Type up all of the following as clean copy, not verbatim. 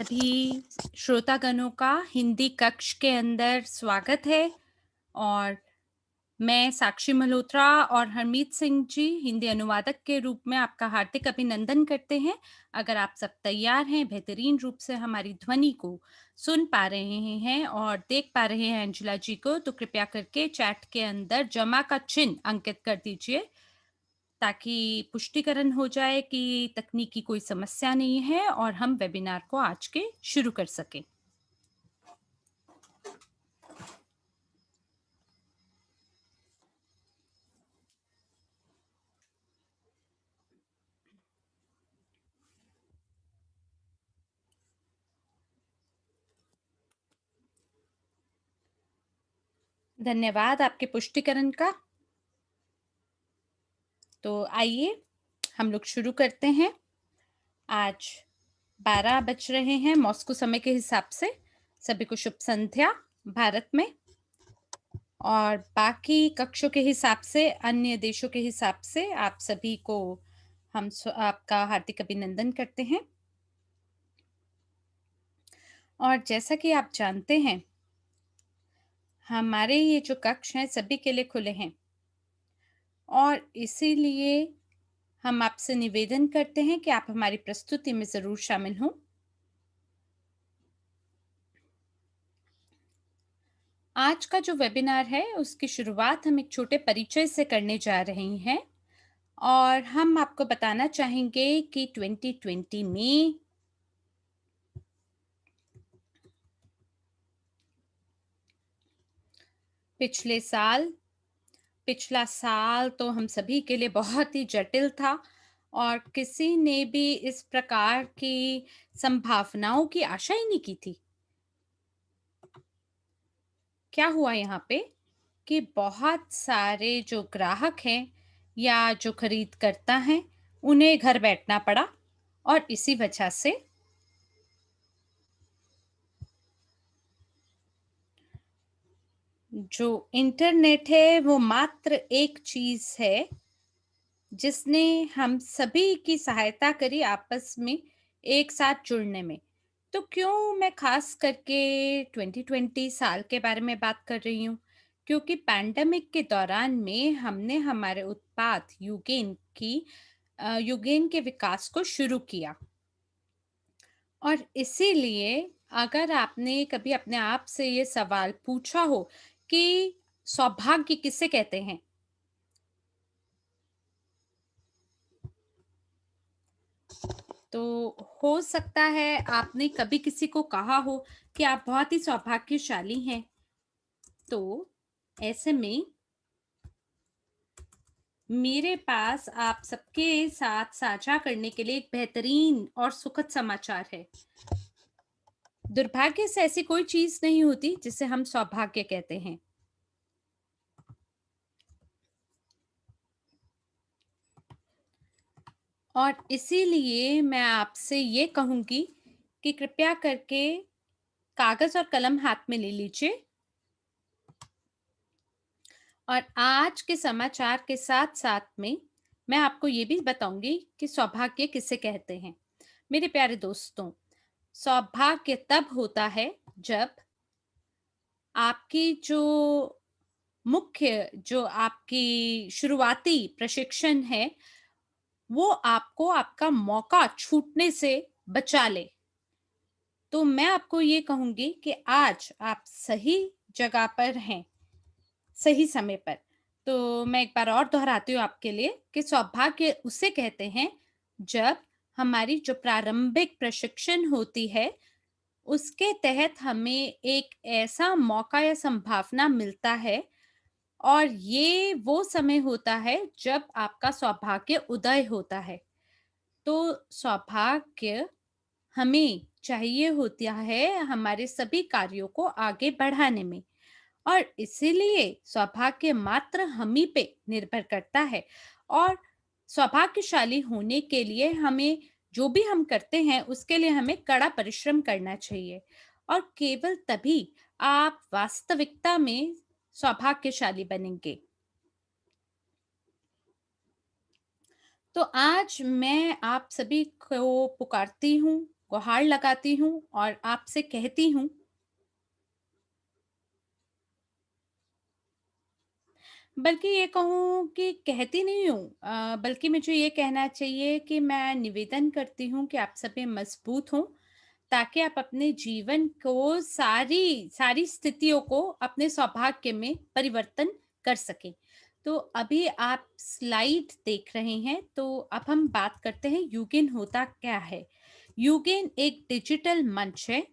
सभी श्रोतागणों का हिंदी कक्ष के अंदर स्वागत है। और मैं साक्षी मल्होत्रा और हरमीत सिंह जी हिंदी अनुवादक के रूप में आपका हार्दिक अभिनंदन करते हैं। अगर आप सब तैयार हैं, बेहतरीन रूप से हमारी ध्वनि को सुन पा रहे हैं और देख पा रहे हैं अंजुला जी को, तो कृपया करके चैट के अंदर जमा का चिन्ह अंकित कर दीजिए ताकि पुष्टिकरण हो जाए कि तकनीकी कोई समस्या नहीं है और हम वेबिनार को आज के शुरू कर सकें। धन्यवाद आपके पुष्टिकरण का। तो आइए हम लोग शुरू करते हैं। आज 12 बज रहे हैं मॉस्को समय के हिसाब से। सभी को शुभ संध्या भारत में, और बाकी कक्षों के हिसाब से, अन्य देशों के हिसाब से आप सभी को आपका हार्दिक अभिनंदन करते हैं। और जैसा कि आप जानते हैं, हमारे ये जो कक्ष हैं सभी के लिए खुले हैं और इसीलिए हम आपसे निवेदन करते हैं कि आप हमारी प्रस्तुति में ज़रूर शामिल हों। आज का जो वेबिनार है उसकी शुरुआत हम एक छोटे परिचय से करने जा रहे हैं और हम आपको बताना चाहेंगे कि 2020 में पिछला साल तो हम सभी के लिए बहुत ही जटिल था और किसी ने भी इस प्रकार की संभावनाओं की आशा ही नहीं की थी। क्या हुआ यहाँ पे कि बहुत सारे जो ग्राहक हैं या जो खरीदकर्ता हैं, उन्हें घर बैठना पड़ा और इसी वजह से जो इंटरनेट है वो मात्र एक चीज़ है जिसने हम सभी की सहायता करी आपस में एक साथ जुड़ने में। तो क्यों मैं खास करके 2020 साल के बारे में बात कर रही हूँ? क्योंकि पैंडेमिक के दौरान में हमने हमारे उत्पाद यूगेन के विकास को शुरू किया। और इसीलिए अगर आपने कभी अपने आप से ये सवाल पूछा हो कि सौभाग्य किसे कहते हैं? तो हो सकता है आपने कभी किसी को कहा हो कि आप बहुत ही सौभाग्यशाली हैं। तो ऐसे में मेरे पास आप सबके साथ साझा करने के लिए एक बेहतरीन और सुखद समाचार है। दुर्भाग्य से ऐसी कोई चीज़ नहीं होती जिसे हम सौभाग्य कहते हैं। और इसीलिए मैं आपसे ये कहूँगी कि कृपया करके कागज़ और कलम हाथ में ले लीजिए और आज के समाचार के साथ-साथ में मैं आपको ये भी बताऊँगी कि सौभाग्य किसे कहते हैं। मेरे प्यारे दोस्तों, सौभाग्य तब होता है जब आपकी जो आपकी शुरुआती प्रशिक्षण है, वो आपको आपका मौका छूटने से बचा ले। तो मैं आपको ये कहूँगी कि आज आप सही जगह पर हैं, सही समय पर। तो मैं एक बार और दोहराती हूँ आपके लिए कि सौभाग्य उसे कहते हैं जब हमारी जो प्रारंभिक प्रशिक्षण होती है, उसके तहत हमें एक ऐसा मौका या संभावना मिलता है और ये वो समय होता है जब आपका सौभाग्य उदय होता है। तो सौभाग्य हमें चाहिए होता है हमारे सभी कार्यों को आगे बढ़ाने में, और इसीलिए सौभाग्य मात्र हम ही पे निर्भर करता है। और सौभाग्यशाली होने के लिए हमें जो भी हम करते हैं उसके लिए हमें कड़ा परिश्रम करना चाहिए और केवल तभी आप वास्तविकता में सौभाग्यशाली बनेंगे। तो आज मैं आप सभी को पुकारती हूँ गुहार लगाती हूँ और आपसे कहती हूँ, बल्कि ये कहूँ कि कहती नहीं हूँ, बल्कि मुझे ये कहना चाहिए कि मैं निवेदन करती हूँ कि आप सभी मजबूत हों, ताकि आप अपने जीवन को सारी स्थितियों को अपने सौभाग्य में परिवर्तन कर सकें। तो अभी आप स्लाइड देख रहे हैं, तो अब हम बात करते हैं यूगेन होता क्या है? यूगेन एक डिजिटल मंच है,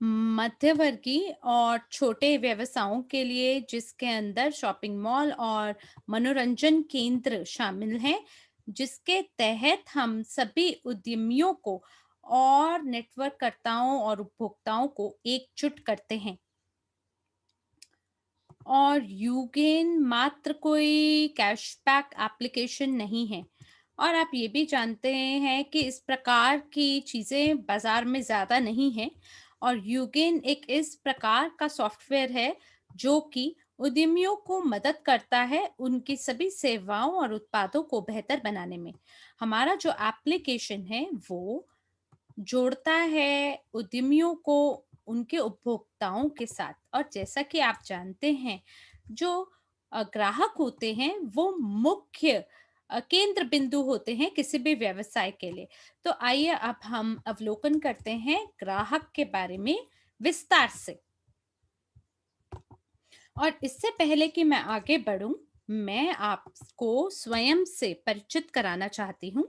मध्यवर्गीय और छोटे व्यवसायों के लिए, जिसके अंदर शॉपिंग मॉल और मनोरंजन केंद्र शामिल हैं, जिसके तहत हम सभी उद्यमियों को और नेटवर्ककर्ताओं और उपभोक्ताओं को एकजुट करते हैं। और यूगेन मात्र कोई कैशबैक एप्लीकेशन नहीं है, और आप ये भी जानते हैं कि इस प्रकार की चीज़ें बाज़ार में ज़्यादा नहीं हैं, और यूगेन एक इस प्रकार का सॉफ्टवेयर है जो कि उद्यमियों को मदद करता है उनकी सभी सेवाओं और उत्पादों को बेहतर बनाने में। हमारा जो एप्लीकेशन है वो जोड़ता है उद्यमियों को उनके उपभोक्ताओं के साथ, और जैसा कि आप जानते हैं, जो ग्राहक होते हैं वो मुख्य केंद्र बिंदु होते हैं किसी भी व्यवसाय के लिए। तो आइए अब हम अवलोकन करते हैं ग्राहक के बारे में विस्तार से। और इससे पहले कि मैं आगे बढ़ूं, मैं आपको स्वयं से परिचित कराना चाहती हूँ।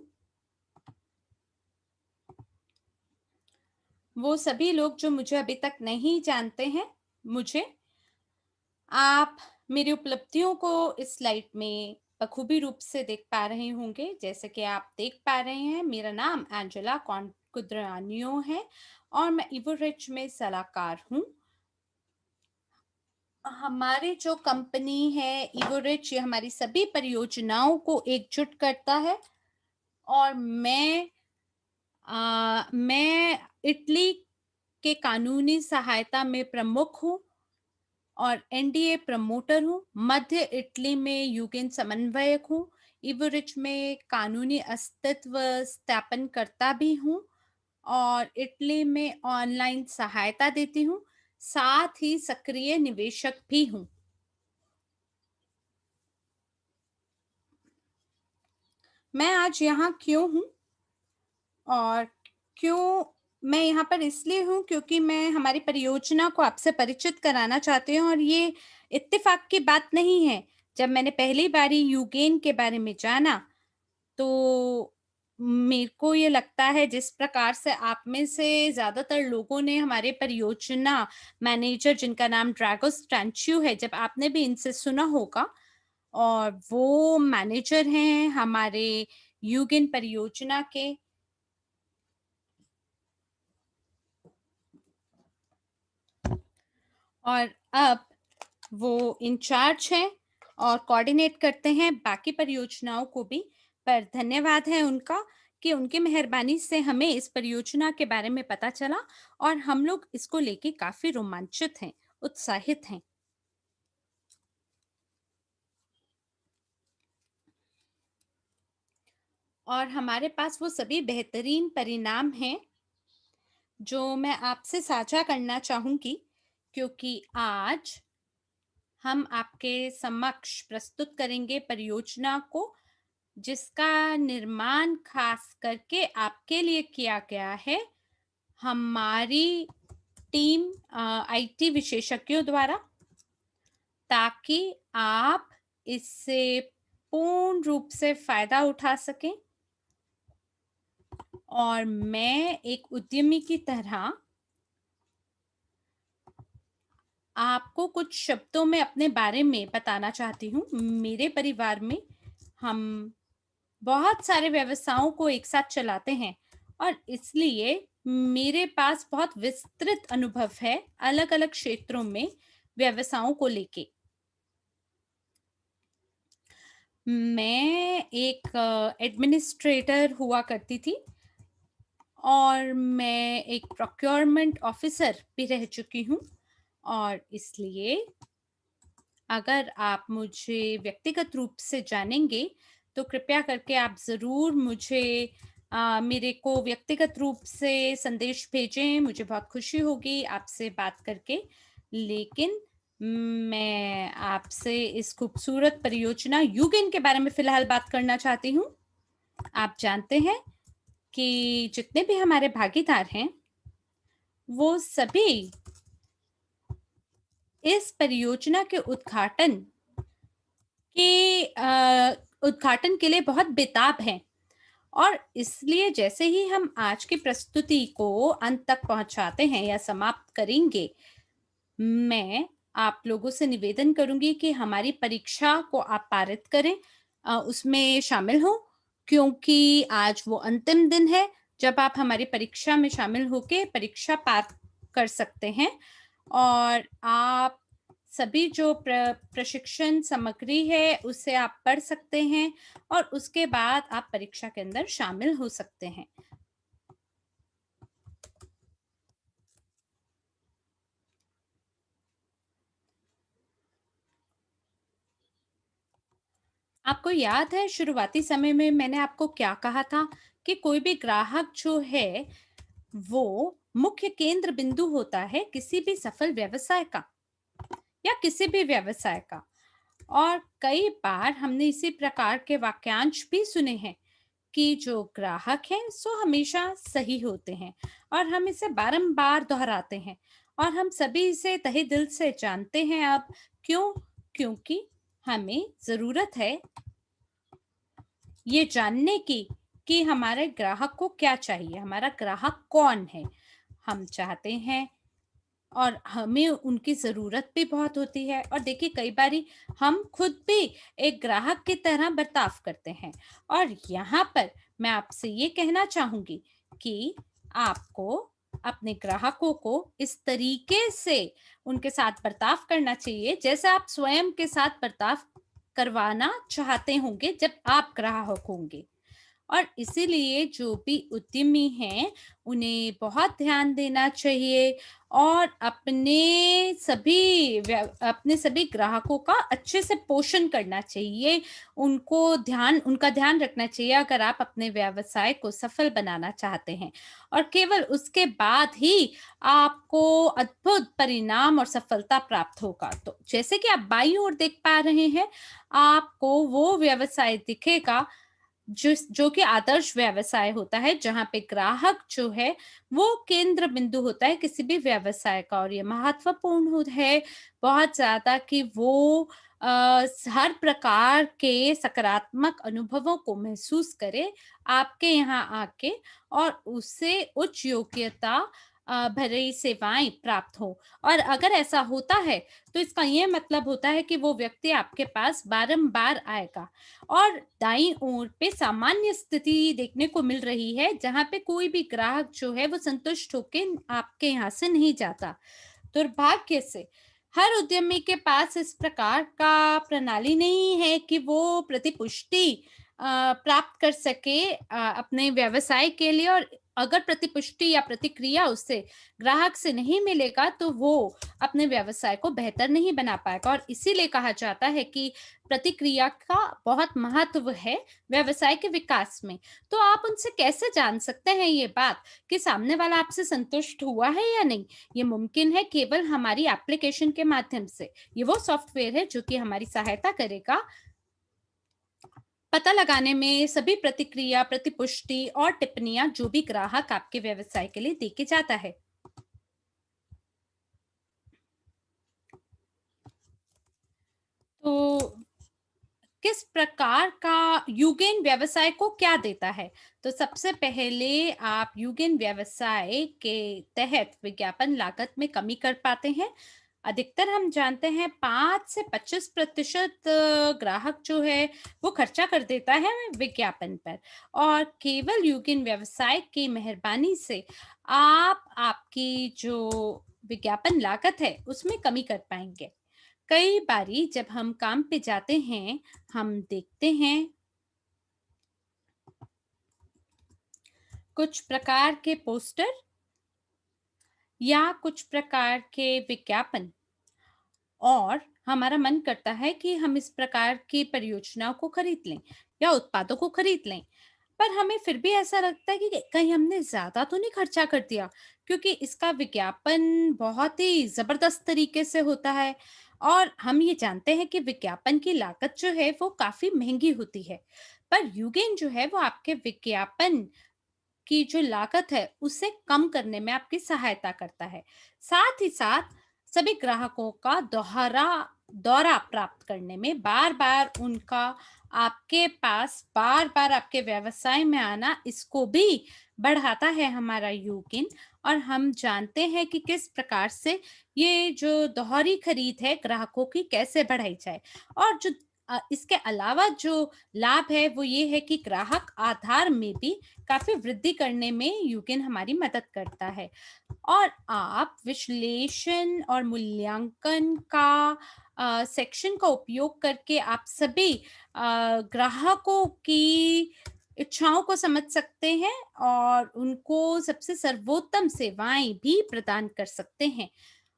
वो सभी लोग जो मुझे अभी तक नहीं जानते हैं, मुझे, आप मेरी उपलब्धियों को इस स्लाइड में बखूबी रूप से देख पा रहे होंगे। जैसे कि आप देख पा रहे हैं, मेरा नाम एंजेला कुद्रानियो है और मैं इवोरिच में सलाहकार हूँ। हमारी जो कंपनी है इवोरिच, ये हमारी सभी परियोजनाओं को एकजुट करता है, और मैं इटली के कानूनी सहायता में प्रमुख हूँ और एनडीए प्रमोटर हूँ। मध्य इटली में यूकेन समन्वयक हूँ। इवरिच में कानूनी अस्तित्व स्थापन करता भी हूँ और इटली में ऑनलाइन सहायता देती हूँ। साथ ही सक्रिय निवेशक भी हूँ। मैं आज यहाँ क्यों हूँ और क्यों मैं यहाँ पर इसलिए हूँ क्योंकि मैं हमारी परियोजना को आपसे परिचित कराना चाहती हूँ, और ये इत्तेफाक की बात नहीं है। जब मैंने पहली बारी यूगेन के बारे में जाना, तो मेरे को ये लगता है जिस प्रकार से आप में से ज़्यादातर लोगों ने हमारे परियोजना मैनेजर, जिनका नाम ड्रैगोस स्टैंच्यू है, जब आपने भी इनसे सुना होगा, और वो मैनेजर हैं हमारे यूगेन परियोजना के। और अब वो इंचार्ज हैं और कोऑर्डिनेट करते हैं बाकी परियोजनाओं को भी। पर धन्यवाद है उनका कि उनकी मेहरबानी से हमें इस परियोजना के बारे में पता चला, और हम लोग इसको लेके काफी रोमांचित हैं, उत्साहित हैं। और हमारे पास वो सभी बेहतरीन परिणाम हैं जो मैं आपसे साझा करना चाहूंगी, क्योंकि आज हम आपके समक्ष प्रस्तुत करेंगे परियोजना को, जिसका निर्माण खास करके आपके लिए किया गया है हमारी टीम आईटी विशेषज्ञों द्वारा, ताकि आप इससे पूर्ण रूप से फायदा उठा सकें। और मैं एक उद्यमी की तरह आपको कुछ शब्दों में अपने बारे में बताना चाहती हूँ। मेरे परिवार में हम बहुत सारे व्यवसायों को एक साथ चलाते हैं, और इसलिए मेरे पास बहुत विस्तृत अनुभव है अलग-अलग क्षेत्रों में व्यवसायों को लेके। मैं एक एडमिनिस्ट्रेटर हुआ करती थी, और मैं एक प्रोक्योरमेंट ऑफिसर भी रह चुकी हूँ, और इसलिए अगर आप मुझे व्यक्तिगत रूप से जानेंगे, तो कृपया करके आप ज़रूर मुझे मेरे को व्यक्तिगत रूप से संदेश भेजें, मुझे बहुत खुशी होगी आपसे बात करके। लेकिन मैं आपसे इस खूबसूरत परियोजना यूगेन के बारे में फ़िलहाल बात करना चाहती हूँ। आप जानते हैं कि जितने भी हमारे भागीदार हैं, वो सभी इस परियोजना के उद्घाटन के लिए बहुत बेताब हैं। और इसलिए जैसे ही हम आज की प्रस्तुति को अंत तक पहुंचाते हैं या समाप्त करेंगे, मैं आप लोगों से निवेदन करूंगी कि हमारी परीक्षा को आप पारित करें, उसमें शामिल हों, क्योंकि आज वो अंतिम दिन है जब आप हमारी परीक्षा में शामिल होके परीक्षा पार कर सकते हैं। और आप सभी जो प्रशिक्षण सामग्री है उसे आप पढ़ सकते हैं और उसके बाद आप परीक्षा के अंदर शामिल हो सकते हैं। आपको याद है शुरुआती समय में मैंने आपको क्या कहा था कि कोई भी ग्राहक जो है वो मुख्य केंद्र बिंदु होता है किसी भी सफल व्यवसाय का या किसी भी व्यवसाय का। और कई बार हमने इसी प्रकार के वाक्यांश भी सुने हैं कि जो ग्राहक हैं सो हमेशा सही होते हैं, और हम इसे बारंबार दोहराते हैं और हम सभी इसे तहे दिल से जानते हैं। अब क्यों? क्योंकि हमें जरूरत है ये जानने की कि हमारे ग्राहक को क्या चाहिए, हमारा ग्राहक कौन है। हम चाहते हैं और हमें उनकी ज़रूरत भी बहुत होती है, और देखिए कई बारी हम खुद भी एक ग्राहक की तरह बर्ताव करते हैं। और यहाँ पर मैं आपसे ये कहना चाहूँगी कि आपको अपने ग्राहकों को इस तरीके से उनके साथ बर्ताव करना चाहिए जैसे आप स्वयं के साथ बर्ताव करवाना चाहते होंगे जब आप ग्राहक होंगे। और इसीलिए जो भी उद्यमी हैं, उन्हें बहुत ध्यान देना चाहिए और अपने सभी ग्राहकों का अच्छे से पोषण करना चाहिए। उनका ध्यान रखना चाहिए अगर आप अपने व्यवसाय को सफल बनाना चाहते हैं। और केवल उसके बाद ही आपको अद्भुत परिणाम और सफलता प्राप्त होगा। तो जैसे कि आप बाईं ओर देख पा रहे हैं, आपको वो व्यवसाय दिखेगा जो कि आदर्श व्यवसाय होता है, जहाँ पे ग्राहक जो है वो केंद्र बिंदु होता है किसी भी व्यवसाय का। और ये महत्वपूर्ण है बहुत ज्यादा कि वो हर प्रकार के सकारात्मक अनुभवों को महसूस करे आपके यहाँ आके, और उससे उच्च योग्यता भरी सेवाएं प्राप्त हो। और अगर ऐसा होता है तो इसका ये मतलब होता है कि वो व्यक्ति आपके पास बारंबार आएगा। और दाईं ओर पे सामान्य स्थिति देखने को मिल रही है जहां पे कोई भी ग्राहक जो है वो संतुष्ट होके आपके यहाँ से नहीं जाता। दुर्भाग्य से हर उद्यमी के पास इस प्रकार का प्रणाली नहीं है कि वो प्रतिपुष्टि प्राप्त कर सके अपने व्यवसाय के लिए। और अगर प्रतिपुष्टि या प्रतिक्रिया उससे ग्राहक से नहीं मिलेगा तो वो अपने व्यवसाय को बेहतर नहीं बना पाएगा। और इसीलिए कहा जाता है कि प्रतिक्रिया का बहुत महत्व है व्यवसाय के विकास में। तो आप उनसे कैसे जान सकते हैं ये बात कि सामने वाला आपसे संतुष्ट हुआ है या नहीं? ये मुमकिन है केवल हमारी एप्लीकेशन के माध्यम से। ये वो सॉफ्टवेयर है जो कि हमारी सहायता करेगा पता लगाने में सभी प्रतिक्रिया, प्रतिपुष्टि और टिप्पणियां जो भी ग्राहक आपके व्यवसाय के लिए देके जाता है। तो किस प्रकार का यूगेन व्यवसाय को क्या देता है? तो सबसे पहले आप यूगेन व्यवसाय के तहत विज्ञापन लागत में कमी कर पाते हैं। अधिकतर हम जानते हैं 5 से 25% ग्राहक जो है वो खर्चा कर देता है विज्ञापन पर। और केवल यूगेन व्यवसाय की मेहरबानी से आप आपकी जो विज्ञापन लागत है उसमें कमी कर पाएंगे। कई बारी जब हम काम पे जाते हैं, हम देखते हैं कुछ प्रकार के पोस्टर या कुछ प्रकार के विज्ञापन, और हमारा मन करता है कि हम इस प्रकार की परियोजनाओं को खरीद लें या उत्पादों को खरीद लें। पर हमें फिर भी ऐसा लगता है कि कहीं हमने ज़्यादा तो नहीं खर्चा कर दिया, क्योंकि इसका विज्ञापन बहुत ही ज़बरदस्त तरीके से होता है और हम ये जानते हैं कि विज्ञापन की लागत जो है वो काफ़ी महँगी होती है। पर यूगेन जो है वो आपके विज्ञापन की जो लागत है उसे कम करने में आपकी सहायता करता है। साथ ही साथ सभी ग्राहकों का दौरा प्राप्त करने में बार-बार उनका आपके पास बार-बार आपके व्यवसाय में आना इसको भी बढ़ाता है हमारा यूकिन। और हम जानते हैं कि किस प्रकार से ये जो दोहरी खरीद है ग्राहकों की कैसे बढ़ाई जाए। और जो इसके अलावा जो लाभ है वो ये है कि ग्राहक आधार में भी काफ़ी वृद्धि करने में यूकेन हमारी मदद करता है। और आप विश्लेषण और मूल्यांकन का सेक्शन का उपयोग करके आप सभी ग्राहकों की इच्छाओं को समझ सकते हैं और उनको सबसे सर्वोत्तम सेवाएं भी प्रदान कर सकते हैं।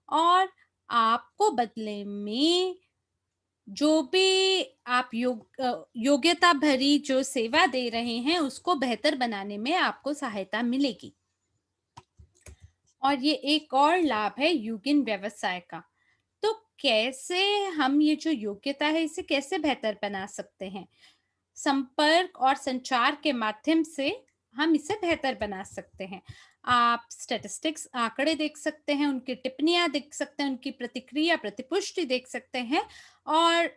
और आपको बदले में जो भी आप योग्यता भरी जो सेवा दे रहे हैं, उसको बेहतर बनाने में आपको सहायता मिलेगी। और ये एक और लाभ है युगिन व्यवसाय का। तो कैसे हम ये जो योग्यता है, इसे कैसे बेहतर बना सकते हैं? संपर्क और संचार के माध्यम से हम इसे बेहतर बना सकते हैं। आप स्टैटिस्टिक्स आंकड़े देख सकते हैं, उनकी टिप्पणियाँ देख सकते हैं, उनकी प्रतिक्रिया, प्रतिपुष्टि देख सकते हैं और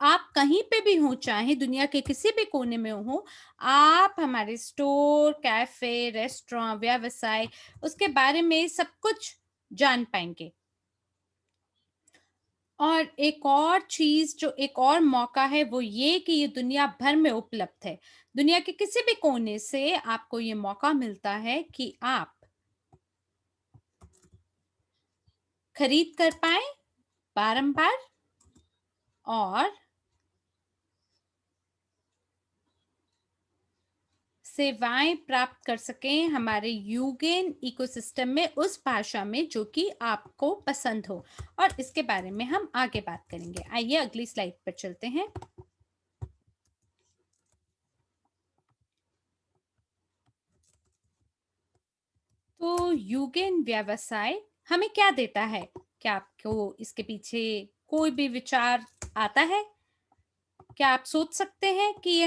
आप कहीं पे भी हों, चाहे दुनिया के किसी भी कोने में हों, आप हमारे स्टोर, कैफ़े, रेस्टोरेंट, व्यवसाय उसके बारे में सब कुछ जान पाएँगे। और एक और चीज़ जो एक और मौका है वो ये कि ये दुनिया भर में उपलब्ध है। दुनिया के किसी भी कोने से आपको ये मौका मिलता है कि आप खरीद कर पाएँ बारंबार और सेवाएँ प्राप्त कर सकें हमारे यूगेन इकोसिस्टम में उस भाषा में जो कि आपको पसंद हो। और इसके बारे में हम आगे बात करेंगे। आइए अगली स्लाइड पर चलते हैं। तो यूगेन व्यवसाय हमें क्या देता है? क्या आपको इसके पीछे कोई भी विचार आता है? क्या आप सोच सकते हैं कि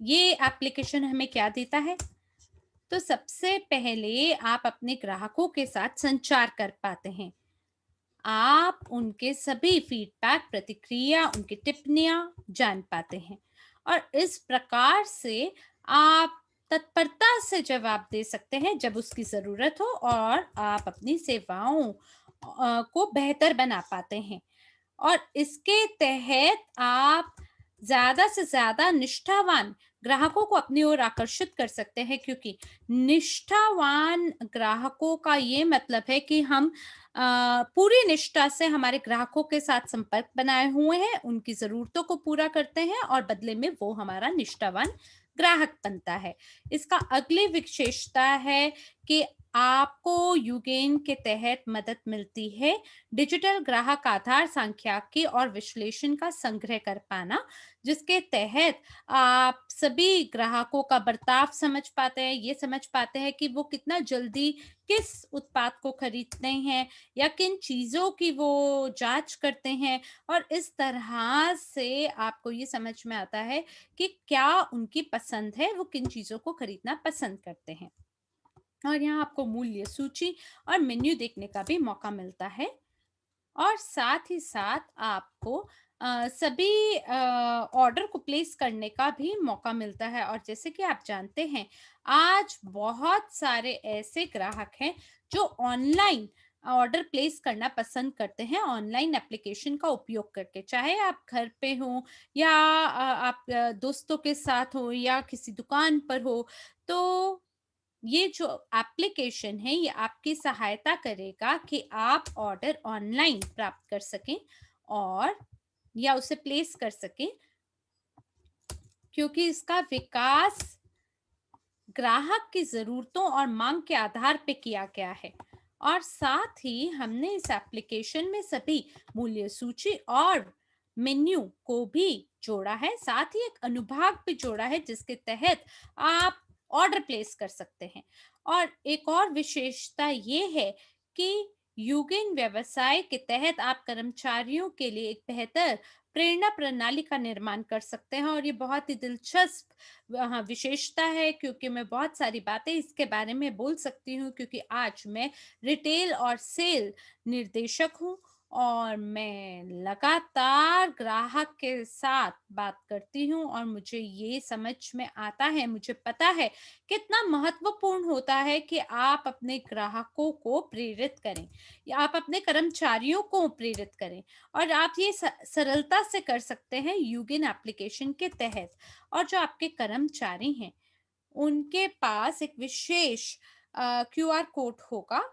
ये एप्लीकेशन हमें क्या देता है? तो सबसे पहले आप अपने ग्राहकों के साथ संचार कर पाते हैं। आप उनके सभी फीडबैक, प्रतिक्रिया, उनकी टिप्पणियाँ जान पाते हैं और इस प्रकार से आप तत्परता से जवाब दे सकते हैं जब उसकी ज़रूरत हो और आप अपनी सेवाओं को बेहतर बना पाते हैं। और इसके तहत आप ज़्यादा से ज़्यादा निष्ठावान ग्राहकों को अपनी ओर आकर्षित कर सकते हैं, क्योंकि निष्ठावान ग्राहकों का ये मतलब है कि हम पूरी निष्ठा से हमारे ग्राहकों के साथ संपर्क बनाए हुए हैं, उनकी ज़रूरतों को पूरा करते हैं और बदले में वो हमारा निष्ठावान ग्राहक बनता है। इसका अगली विशेषता है कि आपको यूगेन के तहत मदद मिलती है डिजिटल ग्राहक आधार सांख्यिकी और विश्लेषण का संग्रह कर पाना, जिसके तहत आप सभी ग्राहकों का बर्ताव समझ पाते हैं, ये समझ पाते हैं कि वो कितना जल्दी किस उत्पाद को खरीदते हैं या किन चीज़ों की वो जांच करते हैं। और इस तरह से आपको ये समझ में आता है कि क्या उनकी पसंद है, वो किन चीज़ों को खरीदना पसंद करते हैं। और यहाँ आपको मूल्य सूची और मेन्यू देखने का भी मौका मिलता है। और साथ ही साथ आपको सभी ऑर्डर को प्लेस करने का भी मौका मिलता है। और जैसे कि आप जानते हैं, आज बहुत सारे ऐसे ग्राहक हैं जो ऑनलाइन ऑर्डर प्लेस करना पसंद करते हैं, ऑनलाइन एप्लीकेशन का उपयोग करके। चाहे आप घर पे हो या आप दोस्तों के साथ हो या किसी दुकान पर हो, तो ये जो एप्लीकेशन है ये आपकी सहायता करेगा कि आप ऑर्डर ऑनलाइन प्राप्त कर सकें और या उसे प्लेस कर सकें, क्योंकि इसका विकास ग्राहक की ज़रूरतों और मांग के आधार पे किया गया है। और साथ ही हमने इस एप्लीकेशन में सभी मूल्य सूची और मेन्यू को भी जोड़ा है, साथ ही एक अनुभाग भी जोड़ा है जिसके तहत आप ऑर्डर प्लेस कर सकते हैं। और एक और विशेषता ये है कि यूगेन व्यवसाय के तहत आप कर्मचारियों के लिए एक बेहतर प्रेरणा प्रणाली का निर्माण कर सकते हैं, और ये बहुत ही दिलचस्प विशेषता है, क्योंकि मैं बहुत सारी बातें इसके बारे में बोल सकती हूँ, क्योंकि आज मैं रिटेल और सेल निर्देशक हूँ, और मैं लगातार ग्राहक के साथ बात करती हूँ, और मुझे ये समझ में आता है, मुझे पता है कितना महत्वपूर्ण होता है कि आप अपने ग्राहकों को प्रेरित करें या आप अपने कर्मचारियों को प्रेरित करें, और आप ये सरलता से कर सकते हैं यूगिन एप्लीकेशन के तहत। और जो आपके कर्मचारी हैं, उनके पास एक विशेष क्यूआर कोड होगा,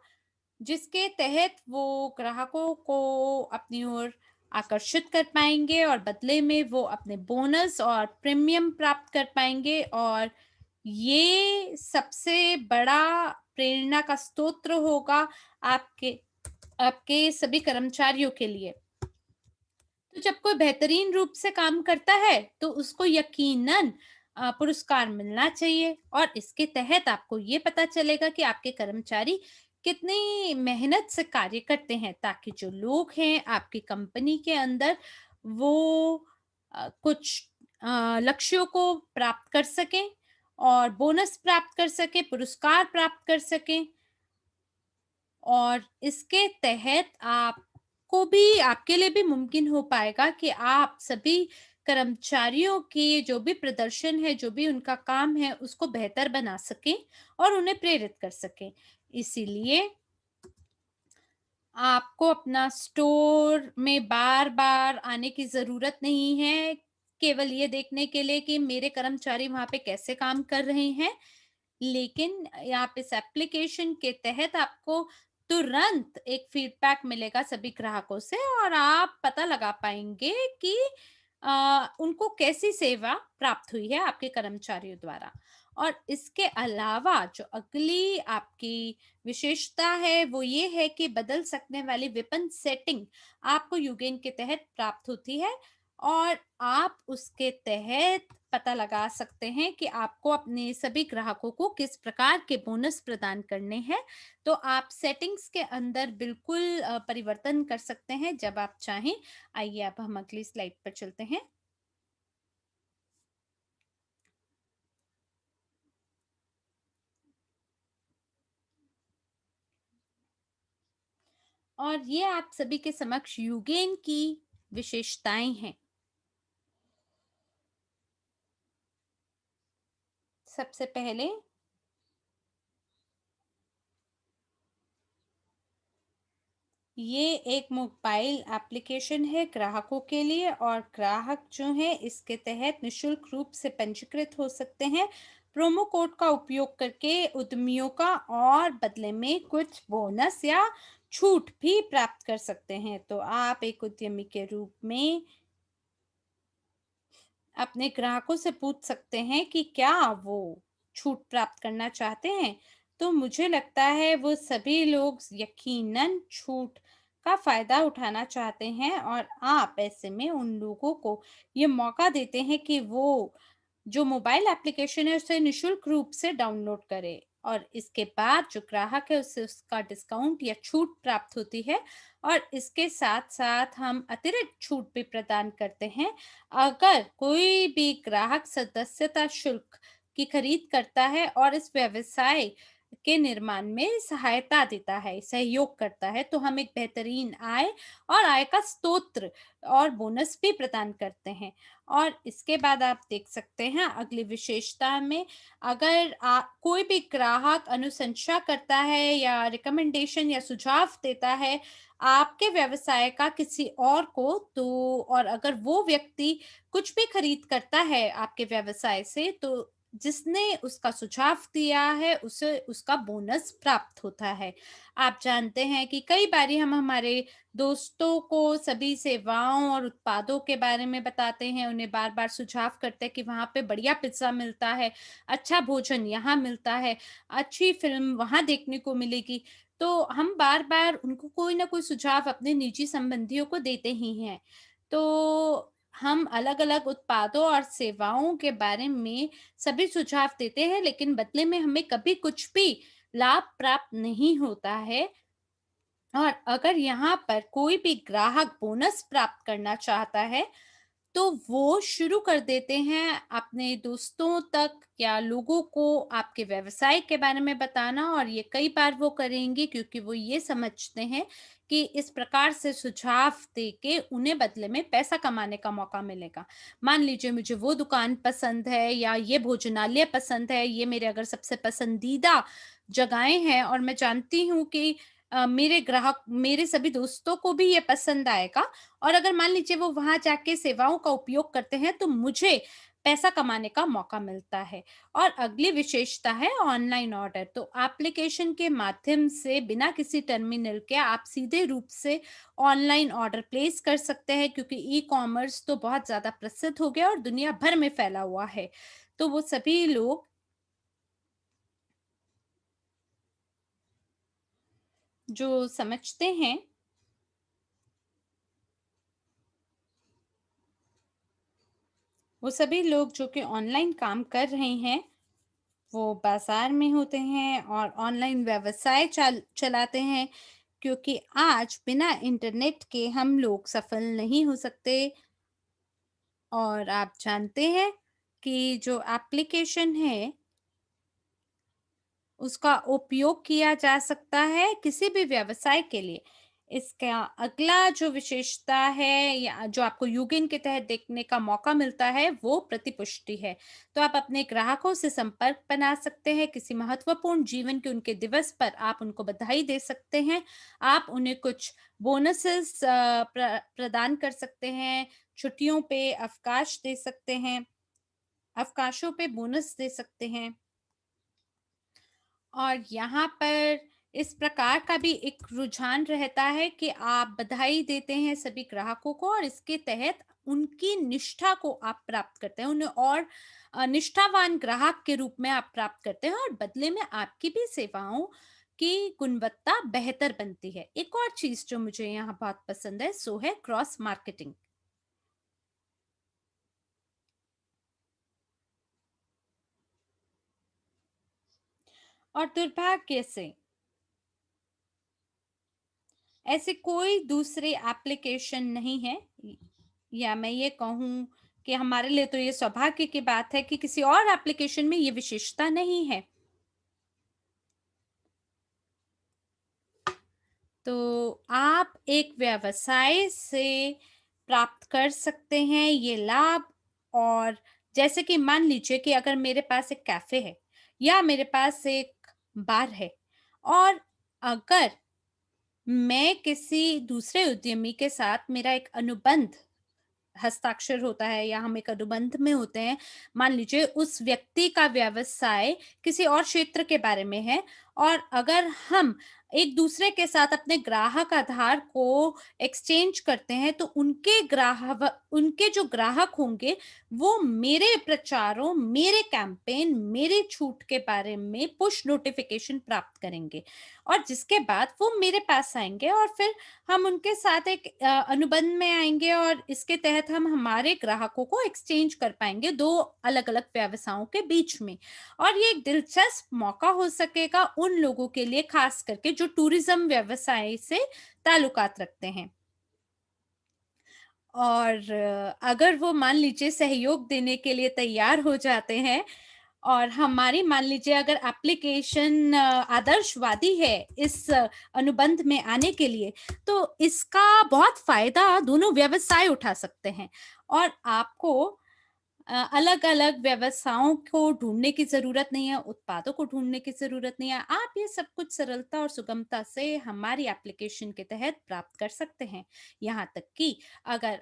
जिसके तहत वो ग्राहकों को अपनी ओर आकर्षित कर पाएँगे, और बदले में वो अपने बोनस और प्रीमियम प्राप्त कर पाएँगे, और ये सबसे बड़ा प्रेरणा का स्रोत होगा आपके आपके सभी कर्मचारियों के लिए। तो जब कोई बेहतरीन रूप से काम करता है, तो उसको यकीनन पुरस्कार मिलना चाहिए, और इसके तहत आपको ये पता चलेगा कि आपके कर्मचारी कितनी मेहनत से कार्य करते हैं, ताकि जो लोग हैं आपकी कंपनी के अंदर, वो कुछ लक्ष्यों को प्राप्त कर सकें, और बोनस प्राप्त कर सकें, पुरस्कार प्राप्त कर सकें। और इसके तहत आपको भी, आपके लिए भी मुमकिन हो पाएगा कि आप सभी कर्मचारियों की जो भी प्रदर्शन है, जो भी उनका काम है, उसको बेहतर बना सकें और उन्हें प्रेरित कर सकें। इसीलिए आपको अपना स्टोर में बार-बार आने की ज़रूरत नहीं है, केवल ये देखने के लिए कि मेरे कर्मचारी वहाँ पे कैसे काम कर रहे हैं। लेकिन आप इस एप्लीकेशन के तहत आपको तुरंत एक फीडबैक मिलेगा सभी ग्राहकों से, और आप पता लगा पाएँगे कि उनको कैसी सेवा प्राप्त हुई है आपके कर्मचारियों द्वारा। और इसके अलावा जो अगली आपकी विशेषता है, वो ये है कि बदल सकने वाली विपणन सेटिंग आपको यूगेन के तहत प्राप्त होती है, और आप उसके तहत पता लगा सकते हैं कि आपको अपने सभी ग्राहकों को किस प्रकार के बोनस प्रदान करने हैं। तो आप सेटिंग्स के अंदर बिल्कुल परिवर्तन कर सकते हैं जब आप चाहें। आइए अब हम अगली स्लाइड पर चलते हैं। और ये आप सभी के समक्ष यूगेन की विशेषताएं हैं। सबसे पहले, ये एक मोबाइल एप्लीकेशन है ग्राहकों के लिए, और ग्राहक जो हैं इसके तहत निःशुल्क रूप से पंजीकृत हो सकते हैं प्रोमो कोड का उपयोग करके उद्यमियों का, और बदले में कुछ बोनस या छूट भी प्राप्त कर सकते हैं। तो आप एक उद्यमी के रूप में अपने ग्राहकों से पूछ सकते हैं कि क्या वो छूट प्राप्त करना चाहते हैं। तो मुझे लगता है वो सभी लोग यकीनन छूट का फ़ायदा उठाना चाहते हैं, और आप ऐसे में उन लोगों को ये मौका देते हैं कि वो जो मोबाइल एप्लीकेशन है उसे निःशुल्क रूप से डाउनलोड करें, और इसके बाद जो ग्राहक है उससे उसका डिस्काउंट या छूट प्राप्त होती है। और इसके साथ-साथ हम अतिरिक्त छूट भी प्रदान करते हैं। अगर कोई भी ग्राहक सदस्यता शुल्क की खरीद करता है और इस व्यवसाय के निर्माण में सहायता देता है, सहयोग करता है, तो हम एक बेहतरीन आय और आय का स्रोत और बोनस भी प्रदान करते हैं। और इसके बाद आप देख सकते हैं अगली विशेषता में, अगर कोई भी ग्राहक अनुशंसा करता है या रिकमेंडेशन या सुझाव देता है आपके व्यवसाय का किसी और को, तो और अगर वो व्यक्ति कुछ भी खरीद करता है आपके व्यवसाय से, तो जिसने उसका सुझाव दिया है उसे उसका बोनस प्राप्त होता है। आप जानते हैं कि कई बारी हम हमारे दोस्तों को सभी सेवाओं और उत्पादों के बारे में बताते हैं, उन्हें बार-बार सुझाव करते हैं कि वहाँ पे बढ़िया पिज़्ज़ा मिलता है, अच्छा भोजन यहाँ मिलता है, अच्छी फ़िल्म वहाँ देखने को मिलेगी। तो हम बार-बार उनको कोई ना कोई सुझाव अपने निजी संबंधियों को देते ही हैं। तो हम अलग-अलग उत्पादों और सेवाओं के बारे में सभी सुझाव देते हैं, लेकिन बदले में हमें कभी कुछ भी लाभ प्राप्त नहीं होता है। और अगर यहाँ पर कोई भी ग्राहक बोनस प्राप्त करना चाहता है, तो वो शुरू कर देते हैं अपने दोस्तों तक या लोगों को आपके व्यवसाय के बारे में बताना, और ये कई बार वो करेंगे क्योंकि वो ये समझते हैं कि इस प्रकार से सुझाव देके उन्हें बदले में पैसा कमाने का मौका मिलेगा। मान लीजिए मुझे वो दुकान पसंद है या ये भोजनालय पसंद है, ये मेरे अगर सबसे पसंदीदा जगहें हैं और मैं जानती हूँ कि मेरे ग्राहक मेरे सभी दोस्तों को भी ये पसंद आएगा, और अगर मान लीजिए वो वहाँ जाके सेवाओं का उपयोग करते हैं, तो मुझे पैसा कमाने का मौका मिलता है। और अगली विशेषता है ऑनलाइन ऑर्डर। तो एप्लीकेशन के माध्यम से बिना किसी टर्मिनल के आप सीधे रूप से ऑनलाइन ऑर्डर प्लेस कर सकते हैं, क्योंकि ई-कॉमर्स तो बहुत ज़्यादा प्रसिद्ध हो गया और दुनिया भर में फैला हुआ है। तो वो सभी लोग जो समझते हैं, वो सभी लोग जो कि ऑनलाइन काम कर रहे हैं, वो बाजार में होते हैं और ऑनलाइन व्यवसाय चलाते हैं, क्योंकि आज बिना इंटरनेट के हम लोग सफल नहीं हो सकते। और आप जानते हैं कि जो एप्लीकेशन है, उसका उपयोग किया जा सकता है किसी भी व्यवसाय के लिए। इसका अगला जो विशेषता है या जो आपको यूगिन के तहत देखने का मौका मिलता है, वो प्रतिपुष्टि है। तो आप अपने ग्राहकों से संपर्क बना सकते हैं, किसी महत्वपूर्ण जीवन के उनके दिवस पर आप उनको बधाई दे सकते हैं, आप उन्हें कुछ बोनसेस प्रदान कर सकते हैं, छुट्टियों पे अवकाश दे सकते हैं, अवकाशों पे बोनस दे सकते हैं। और यहाँ पर इस प्रकार का भी एक रुझान रहता है कि आप बधाई देते हैं सभी ग्राहकों को, और इसके तहत उनकी निष्ठा को आप प्राप्त करते हैं, उन्हें और निष्ठावान ग्राहक के रूप में आप प्राप्त करते हैं, और बदले में आपकी भी सेवाओं की गुणवत्ता बेहतर बनती है। एक और चीज जो मुझे यहाँ बहुत पसंद है, सो है क्रॉस मार्केटिंग। और दुर्भाग्य से ऐसी कोई दूसरी एप्लीकेशन नहीं है, या मैं ये कहूँ कि हमारे लिए तो ये सौभाग्य की बात है कि किसी और एप्लीकेशन में ये विशेषता नहीं है। तो आप एक व्यवसाय से प्राप्त कर सकते हैं ये लाभ। और जैसे कि मान लीजिए कि अगर मेरे पास एक कैफ़े है या मेरे पास एक बार है, और अगर मैं किसी दूसरे उद्यमी के साथ मेरा एक अनुबंध हस्ताक्षर होता है या हम एक अनुबंध में होते हैं। मान लीजिए उस व्यक्ति का व्यवसाय किसी और क्षेत्र के बारे में है, और अगर हम एक दूसरे के साथ अपने ग्राहक आधार को एक्सचेंज करते हैं, तो उनके जो ग्राहक होंगे, वो मेरे प्रचारों, मेरे कैंपेन, मेरे छूट के बारे में पुश नोटिफिकेशन प्राप्त करेंगे, और जिसके बाद वो मेरे पास आएँगे, और फिर हम उनके साथ एक अनुबंध में आएँगे, और इसके तहत हम हमारे ग्राहकों को एक्सचेंज कर पाएँगे 2 अलग-अलग व्यवसायों के बीच में। और ये एक दिलचस्प मौका हो सकेगा उन लोगों के लिए, ख़ास करके जो टूरिज़्म व्यवसाय से ताल्लुकात रखते हैं। और अगर वो मान लीजिए सहयोग देने के लिए तैयार हो जाते हैं, और हमारी मान लीजिए अगर एप्लीकेशन आदर्शवादी है इस अनुबंध में आने के लिए, तो इसका बहुत फ़ायदा दोनों व्यवसाय उठा सकते हैं। और आपको अलग-अलग व्यवसायों को ढूँढने की ज़रूरत नहीं है, उत्पादों को ढूँढने की ज़रूरत नहीं है। आप ये सब कुछ सरलता और सुगमता से हमारी एप्लीकेशन के तहत प्राप्त कर सकते हैं। यहाँ तक कि अगर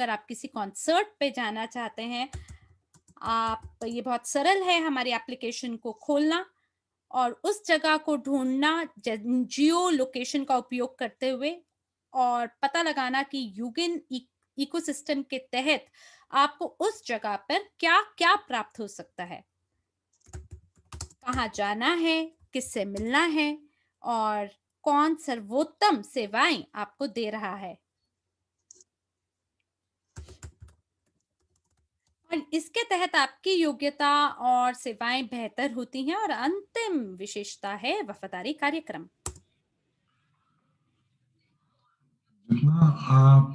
आप किसी कॉन्सर्ट पे जाना चाहते हैं, आप ये बहुत सरल है हमारी एप्लीकेशन को खोलना और उस जगह को ढूँढना, जियो लोकेशन का उपयोग करते हुए, और पता लगाना कि यूगिन इकोसिस्टम के तहत आपको उस जगह पर क्या-क्या प्राप्त हो सकता है। कहाँ जाना है, किससे मिलना है, और कौन सर्वोत्तम सेवाएँ आपको दे रहा है। और इसके तहत आपकी योग्यता और सेवाएँ बेहतर होती हैं और अंतिम विशेषता है वफ़ादारी कार्यक्रम। जितना आप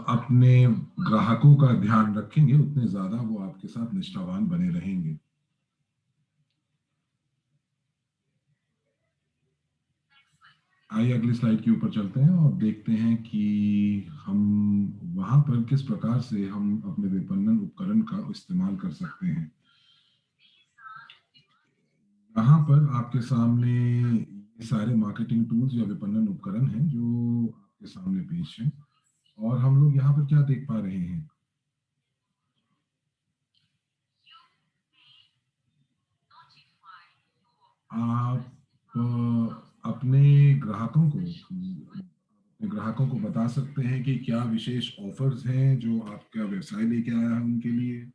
अपने ग्राहकों का ध्यान रखेंगे, उतने ज़्यादा वो आपके साथ निष्ठावान बने रहेंगे। आइए अगली स्लाइड के ऊपर चलते हैं और देखते हैं कि हम वहाँ पर किस प्रकार से हम अपने विपणन उपकरण का इस्तेमाल कर सकते हैं। यहाँ पर आपके सामने ये सारे मार्केटिंग टूल्स या विपणन उपकरण हैं जो आपके सामने पेश हैं, और हम लोग यहाँ पर क्या देख पा रहे हैं। आप अपने ग्राहकों को बता सकते हैं कि क्या विशेष ऑफर्स हैं जो आपका व्यवसाय लेके आया है उनके लिए,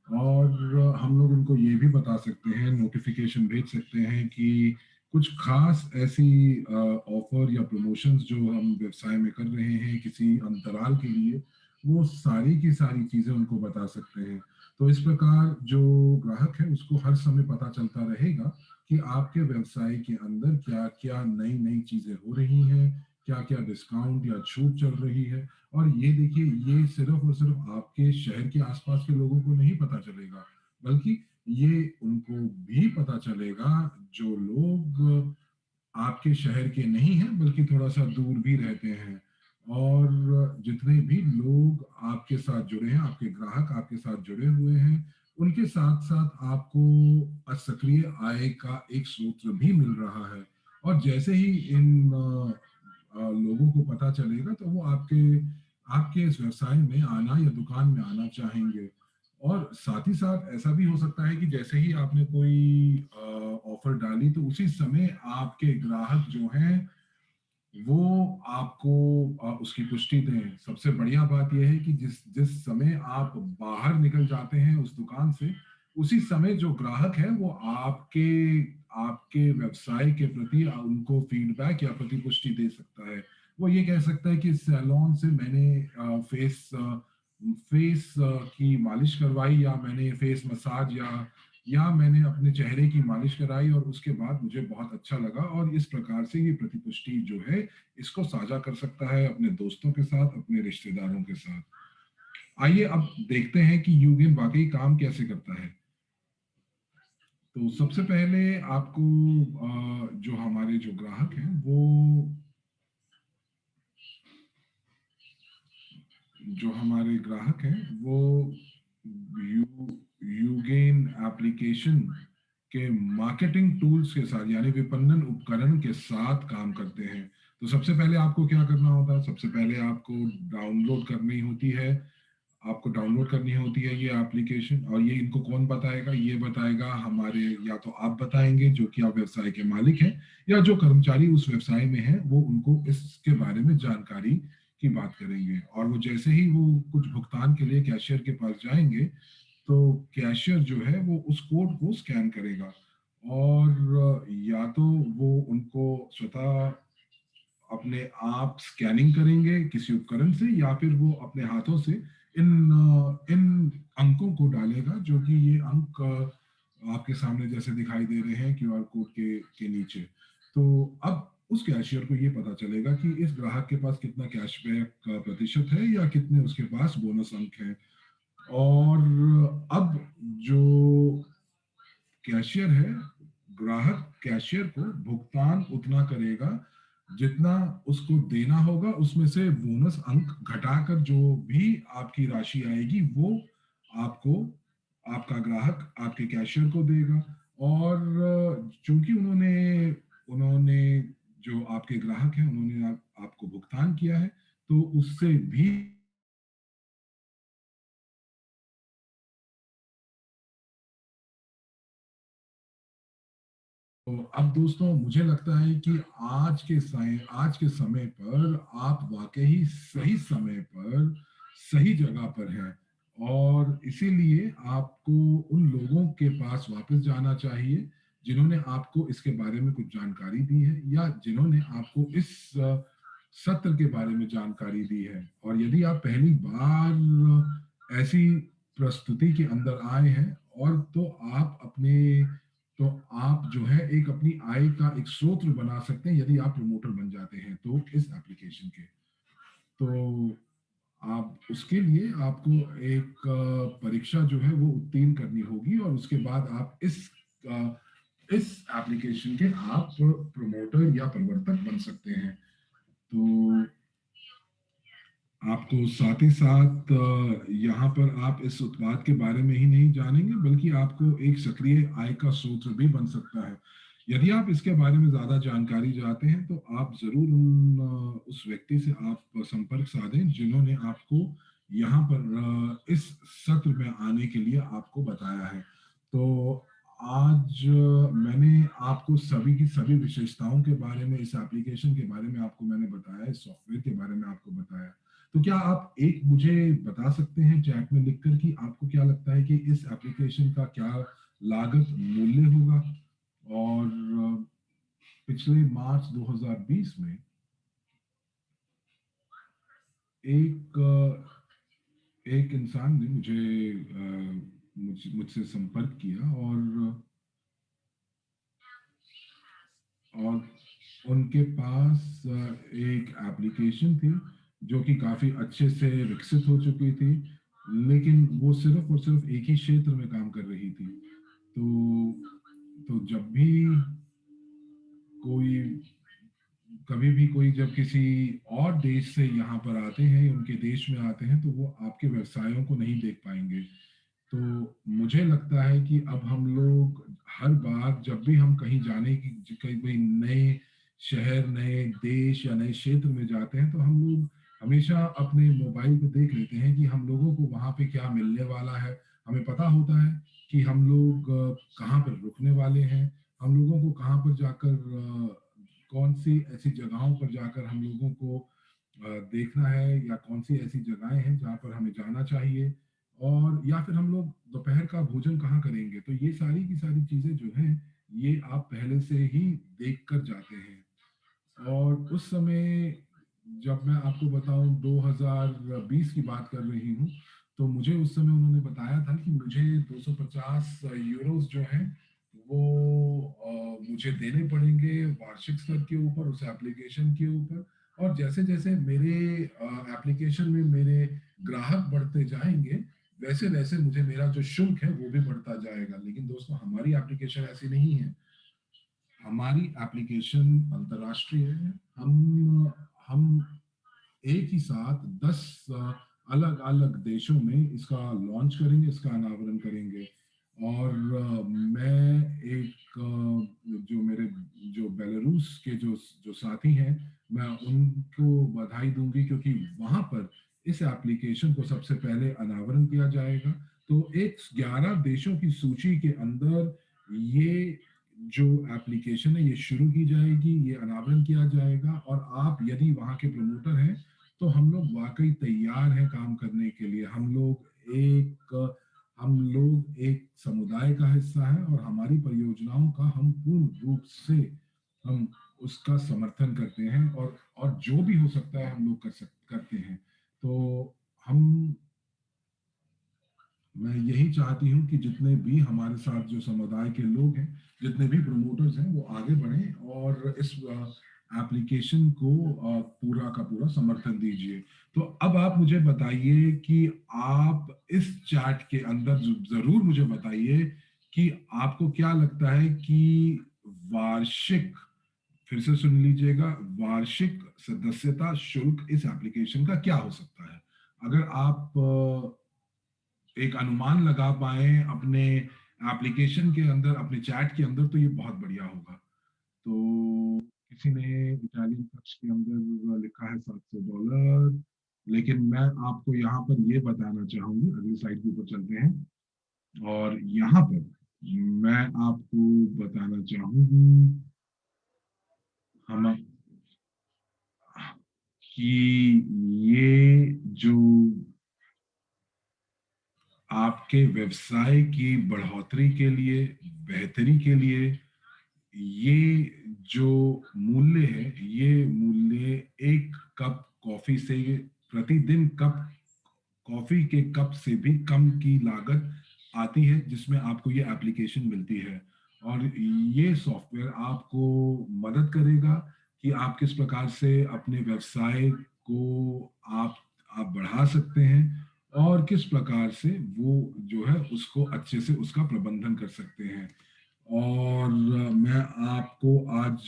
और हम लोग उनको ये भी बता सकते हैं, नोटिफिकेशन भेज सकते हैं कि कुछ खास ऐसी ऑफर या प्रमोशंस जो हम व्यवसाय में कर रहे हैं किसी अंतराल के लिए, वो सारी की सारी चीजें उनको बता सकते हैं। तो इस प्रकार जो ग्राहक है उसको हर समय पता चलता रहेगा कि आपके व्यवसाय के अंदर क्या क्या नई नई चीजें हो रही हैं, क्या क्या डिस्काउंट या छूट चल रही है। और ये देखिए, ये सिर्फ और सिर्फ आपके शहर के आसपास के लोगों को नहीं पता चलेगा, बल्कि ये उनको भी पता चलेगा जो लोग आपके शहर के नहीं हैं बल्कि थोड़ा सा दूर भी रहते हैं। और जितने भी लोग आपके साथ जुड़े हैं, आपके ग्राहक आपके साथ जुड़े हुए हैं, उनके साथ साथ आपको सक्रिय आय का एक स्रोत भी मिल रहा है। और जैसे ही इन लोगों को पता चलेगा तो वो आपके आपके इस व्यवसाय में आना या दुकान में आना चाहेंगे। और साथ ही साथ ऐसा भी हो सकता है कि जैसे ही आपने कोई ऑफर डाली तो उसी समय आपके ग्राहक जो हैं वो आपको उसकी पुष्टि दें। सबसे बढ़िया बात यह है कि जिस जिस समय आप बाहर निकल जाते हैं उस दुकान से, उसी समय जो ग्राहक है वो आपके आपके व्यवसाय के प्रति उनको फीडबैक या प्रतिपुष्टि दे सकता है। वो ये कह सकता है कि सैलून से मैंने फेस की मालिश करवाई, या मैंने फेस मसाज, या मैंने अपने चेहरे की मालिश कराई और उसके बाद मुझे बहुत अच्छा लगा। और इस प्रकार से ये प्रतिपुष्टि जो है इसको साझा कर सकता है अपने दोस्तों के साथ, अपने रिश्तेदारों के साथ। आइए अब देखते हैं कि यूगेन वाकई काम कैसे करता है। तो सबसे पहले आपको जो हमारे जो ग्राहक हैं वो जो हमारे ग्राहक हैं वो यू यूगेन एप्लीकेशन के मार्केटिंग टूल्स के साथ यानी विपणन उपकरण के साथ काम करते हैं। तो सबसे पहले आपको क्या करना होता है, सबसे पहले आपको डाउनलोड करनी होती है आपको डाउनलोड करनी होती है ये एप्लीकेशन। और ये इनको कौन बताएगा, ये बताएगा हमारे, या तो आप बताएंगे जो कि आप व्यवसाय के मालिक हैं, या जो कर्मचारी उस व्यवसाय में हैं वो उनको इसके बारे में जानकारी की बात करेंगे। और वो जैसे ही वो कुछ भुगतान के लिए कैशियर के पास जाएंगे तो कैशियर जो है वो उस कोड को स्कैन करेगा, और या तो वो उनको स्वतः अपने आप स्कैनिंग करेंगे किसी उपकरण से, या फिर वो अपने हाथों से इन अंकों को डालेगा, जो कि ये अंक आपके सामने जैसे दिखाई दे रहे हैं क्यूआर कोड के नीचे। तो अब उस कैशियर को ये पता चलेगा कि इस ग्राहक के पास कितना कैशबैक का प्रतिशत है या कितने उसके पास बोनस अंक हैं। और अब जो कैशियर है, ग्राहक कैशियर को भुगतान उतना करेगा जितना उसको देना होगा, उसमें से बोनस अंक घटाकर जो भी आपकी राशि आएगी वो आपको आपका ग्राहक आपके कैशियर को देगा। और चूंकि उन्होंने उन्होंने जो आपके ग्राहक हैं उन्होंने आपको भुगतान किया है, तो उससे भी। तो अब दोस्तों मुझे लगता है कि आज के समय पर आप वाकई सही समय पर सही जगह पर हैं, और इसीलिए आपको उन लोगों के पास वापस जाना चाहिए जिन्होंने आपको इसके बारे में कुछ जानकारी दी है, या जिन्होंने आपको इस सत्र के बारे में जानकारी दी है। और यदि आप पहली बार ऐसी प्रस्तुति के अंदर आए हैं, और तो आप जो है एक अपनी आय का एक स्रोत बना सकते हैं यदि आप प्रमोटर बन जाते हैं तो इस एप्लीकेशन के। तो आप उसके लिए आपको एक परीक्षा जो है वो उत्तीर्ण करनी होगी, और उसके बाद आप इस एप्लीकेशन के आप प्रमोटर या प्रवर्तक बन सकते हैं। तो आपको साथ ही साथ यहाँ पर आप इस उत्पाद के बारे में ही नहीं जानेंगे, बल्कि आपको एक सक्रिय आय का स्रोत भी बन सकता है। यदि आप इसके बारे में ज्यादा जानकारी चाहते हैं तो आप जरूर उस व्यक्ति से आप संपर्क साधें जिन्होंने आपको यहाँ पर इस सत्र में आने के लिए आपको बताया है। तो आज मैंने आपको सभी की सभी विशेषताओं के बारे में, इस एप्लीकेशन के बारे में आपको मैंने बताया, इस सॉफ्टवेयर के बारे में आपको बताया। तो क्या आप एक मुझे बता सकते हैं चैट में लिखकर कि आपको क्या लगता है कि इस एप्लीकेशन का क्या लागत मूल्य होगा? और पिछले मार्च 2020 में एक एक इंसान ने मुझसे संपर्क किया, और उनके पास एक एप्लीकेशन थी जो कि काफी अच्छे से विकसित हो चुकी थी, लेकिन वो सिर्फ और सिर्फ एक ही क्षेत्र में काम कर रही थी। तो जब भी कोई कभी भी कोई जब किसी और देश से यहाँ पर आते हैं, उनके देश में आते हैं, तो वो आपके व्यवसायों को नहीं देख पाएंगे। तो मुझे लगता है कि अब हम लोग हर बार जब भी हम कहीं जाने की कहीं कोई नए शहर, नए देश या नए क्षेत्र में जाते हैं, तो हम लोग हमेशा अपने मोबाइल पे देख लेते हैं कि हम लोगों को वहाँ पे क्या मिलने वाला है। हमें पता होता है कि हम लोग कहाँ पर रुकने वाले हैं, हम लोगों को कहाँ पर जाकर कौन सी ऐसी जगहों पर जाकर हम लोगों को देखना है, या कौन सी ऐसी जगहें हैं जहाँ पर हमें जाना चाहिए, और या फिर हम लोग दोपहर का भोजन कहाँ करेंगे। तो ये सारी की सारी चीजें जो हैं, ये आप पहले से ही देख कर जाते हैं। और उस समय जब मैं आपको बताऊं 2020 की बात कर रही हूँ, तो मुझे उस समय उन्होंने बताया था कि मुझे 250 यूरोस जो हैं वो मुझे देने पड़ेंगे वार्षिक स्तर के ऊपर, उस एप्लीकेशन के ऊपर। और जैसे जैसे मेरे एप्लीकेशन में मेरे ग्राहक बढ़ते जाएंगे, वैसे वैसे मुझे मेरा जो शुल्क है वो भी बढ़ता जाएगा। लेकिन दोस्तों, हमारी एप्लीकेशन ऐसी नहीं है। हमारी एप्लीकेशन अंतर्राष्ट्रीय है। हम एक ही साथ 10 अलग अलग देशों में इसका लॉन्च करेंगे, इसका अनावरण करेंगे। और मैं एक जो मेरे जो बेलारूस के जो साथी हैं, मैं उनको बधाई दूंगी, क्योंकि वहां पर इस एप्लीकेशन को सबसे पहले अनावरण किया जाएगा। तो एक 11 देशों की सूची के अंदर ये जो एप्लीकेशन है ये शुरू की जाएगी, ये अनावरण किया जाएगा। और आप यदि वहाँ के प्रमोटर हैं, तो हम लोग वाकई तैयार हैं काम करने के लिए। हम लोग एक समुदाय का हिस्सा है, और हमारी परियोजनाओं का हम पूर्ण रूप से हम उसका समर्थन करते हैं, और जो भी हो सकता है हम लोग करते हैं। तो हम मैं यही चाहती हूँ कि जितने भी हमारे साथ जो समुदाय के लोग हैं, जितने भी प्रमोटर्स हैं, वो आगे बढ़ें और इस एप्लीकेशन को पूरा का पूरा समर्थन दीजिए। तो अब आप मुझे बताइए कि आप इस चैट के अंदर जरूर मुझे बताइए कि आपको क्या लगता है कि वार्षिक, फिर से सुन लीजिएगा, वार्षिक सदस्यता शुल्क इस एप्लीकेशन का क्या हो सकता है? अगर आप एक अनुमान लगा पाए अपने एप्लीकेशन के अंदर, अपने चैट के अंदर, तो ये बहुत बढ़िया होगा। तो किसी ने इटालियन कक्ष के अंदर लिखा है $700, लेकिन मैं आपको यहाँ पर ये बताना चाहूंगी, अगली स्लाइड के ऊपर चलते हैं, और यहाँ पर मैं आपको बताना चाहूंगी हम कि ये जो आपके व्यवसाय की बढ़ोतरी के लिए, बेहतरी के लिए, ये जो मूल्य है, ये मूल्य एक कप कॉफी से, प्रतिदिन कप कॉफी के कप से भी कम की लागत आती है, जिसमें आपको ये एप्लीकेशन मिलती है। और ये सॉफ्टवेयर आपको मदद करेगा कि आप किस प्रकार से अपने व्यवसाय को आप बढ़ा सकते हैं, और किस प्रकार से वो जो है उसको अच्छे से उसका प्रबंधन कर सकते हैं। और मैं आपको आज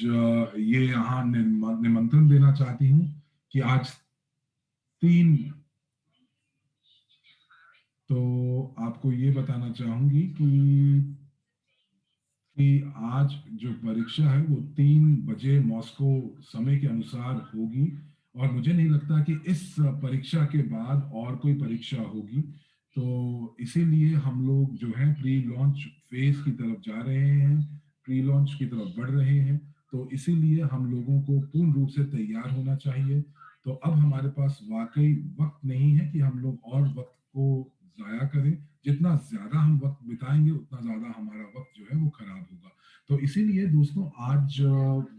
ये यहाँ निमंत्रण देना चाहती हूँ कि आज 3, तो आपको ये बताना चाहूंगी कि आज जो परीक्षा है वो 3 बजे मॉस्को समय के अनुसार होगी, और मुझे नहीं लगता कि इस परीक्षा के बाद और कोई परीक्षा होगी। तो इसीलिए हम लोग जो है प्री लॉन्च फेज की तरफ जा रहे हैं, प्री लॉन्च की तरफ बढ़ रहे हैं। तो इसीलिए हम लोगों को पूर्ण रूप से तैयार होना चाहिए। तो अब हमारे पास वाकई वक्त नहीं है कि हम लोग और वक्त को जाया करें। जितना ज्यादा हम वक्त बिताएंगे उतना ज्यादा हमारा वक्त जो है वो खराब होगा। तो इसीलिए दोस्तों, आज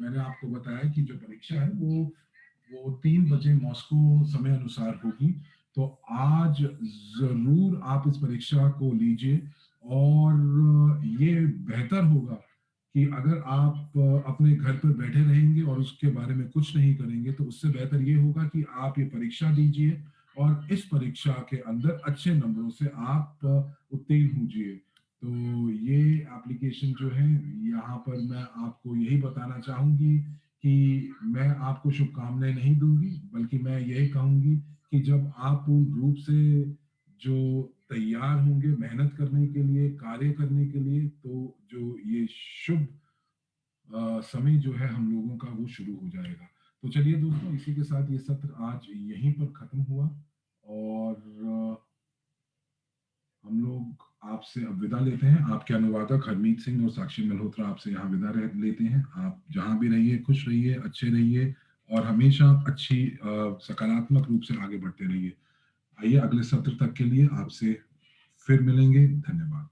मैंने आपको बताया कि जो परीक्षा है वो 3 बजे मॉस्को समय अनुसार होगी। तो आज जरूर आप इस परीक्षा को लीजिए, और ये बेहतर होगा कि अगर आप अपने घर पर बैठे रहेंगे और उसके बारे में कुछ नहीं करेंगे, तो उससे बेहतर ये होगा कि आप ये परीक्षा दीजिए, और इस परीक्षा के अंदर अच्छे नंबरों से आप उत्तीर्ण होजिए। तो ये एप्लीकेशन जो है, यहाँ पर मैं आपको यही बताना चाहूंगी कि मैं आपको शुभकामनाएं नहीं दूंगी, बल्कि मैं यही कहूंगी कि जब आप पूर्ण रूप से जो तैयार होंगे मेहनत करने के लिए, कार्य करने के लिए, तो जो ये शुभ समय जो है हम लोगों का वो शुरू हो जाएगा। तो चलिए दोस्तों, इसी के साथ ये सत्र आज यहीं पर खत्म हुआ, और हम लोग आपसे अब विदा लेते हैं। आपके अनुवादक हरमीत सिंह और साक्षी मल्होत्रा आपसे यहाँ विदा लेते हैं। आप जहाँ भी रहिए, खुश रहिए, अच्छे रहिए, और हमेशा अच्छी सकारात्मक रूप से आगे बढ़ते रहिए। आइए अगले सत्र तक के लिए आपसे फिर मिलेंगे। धन्यवाद।